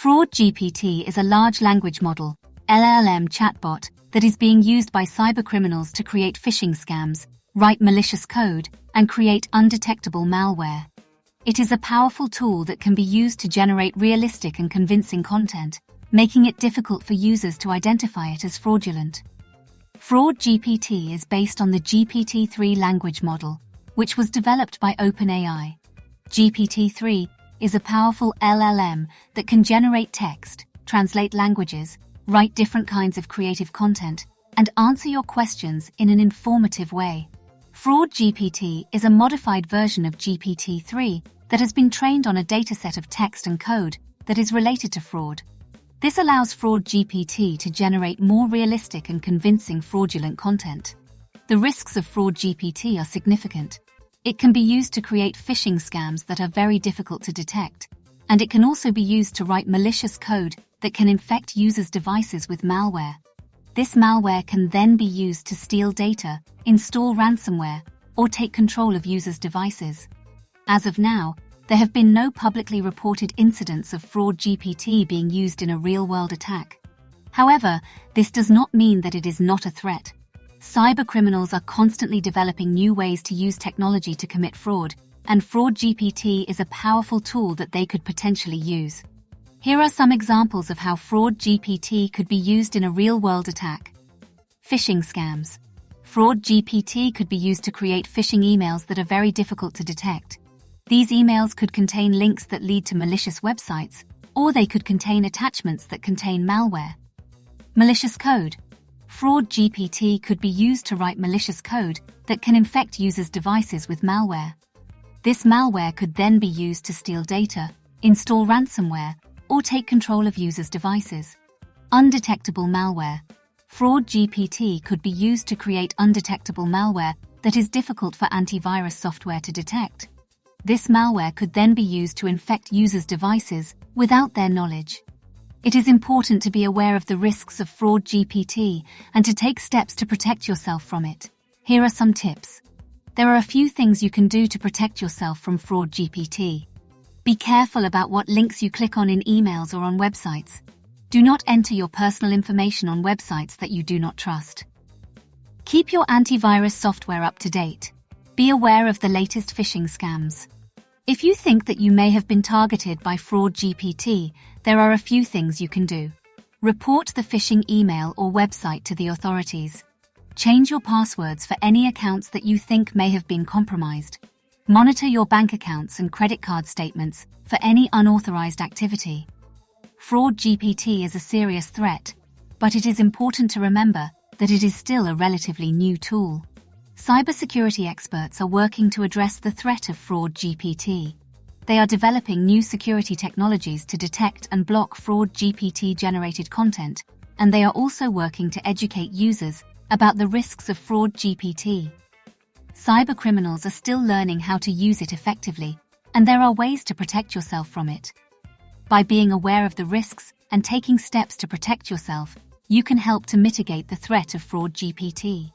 Fraud GPT is a large language model, LLM chatbot, that is being used by cybercriminals to create phishing scams, write malicious code, and create undetectable malware. It is a powerful tool that can be used to generate realistic and convincing content, making it difficult for users to identify it as fraudulent. Fraud GPT is based on the GPT-3 language model, which was developed by OpenAI. GPT-3 is a powerful LLM that can generate text, translate languages, write different kinds of creative content, and answer your questions in an informative way. Fraud GPT is a modified version of GPT-3 that has been trained on a dataset of text and code that is related to fraud. This allows Fraud GPT to generate more realistic and convincing fraudulent content. The risks of Fraud GPT are significant. It can be used to create phishing scams that are very difficult to detect, and it can also be used to write malicious code that can infect users' devices with malware. This malware can then be used to steal data, install ransomware, or take control of users' devices. As of now, there have been no publicly reported incidents of Fraud GPT being used in a real-world attack. However, this does not mean that it is not a threat. Cybercriminals are constantly developing new ways to use technology to commit fraud, and Fraud GPT is a powerful tool that they could potentially use. Here are some examples of how Fraud GPT could be used in a real-world attack. Phishing scams. Fraud GPT could be used to create phishing emails that are very difficult to detect. These emails could contain links that lead to malicious websites, or they could contain attachments that contain malware. Malicious code. Fraud GPT could be used to write malicious code that can infect users' devices with malware. This malware could then be used to steal data, install ransomware, or take control of users' devices. Undetectable malware. Fraud GPT could be used to create undetectable malware that is difficult for antivirus software to detect. This malware could then be used to infect users' devices without their knowledge. It is important to be aware of the risks of Fraud GPT and to take steps to protect yourself from it. Here are some tips. There are a few things you can do to protect yourself from Fraud GPT. Be careful about what links you click on in emails or on websites. Do not enter your personal information on websites that you do not trust. Keep your antivirus software up to date. Be aware of the latest phishing scams. If you think that you may have been targeted by Fraud GPT, there are a few things you can do. Report the phishing email or website to the authorities. Change your passwords for any accounts that you think may have been compromised. Monitor your bank accounts and credit card statements for any unauthorized activity. Fraud GPT is a serious threat, but it is important to remember that it is still a relatively new tool. Cybersecurity experts are working to address the threat of Fraud GPT. They are developing new security technologies to detect and block Fraud GPT-generated content, and they are also working to educate users about the risks of Fraud GPT. Cybercriminals are still learning how to use it effectively, and there are ways to protect yourself from it. By being aware of the risks and taking steps to protect yourself, you can help to mitigate the threat of Fraud GPT.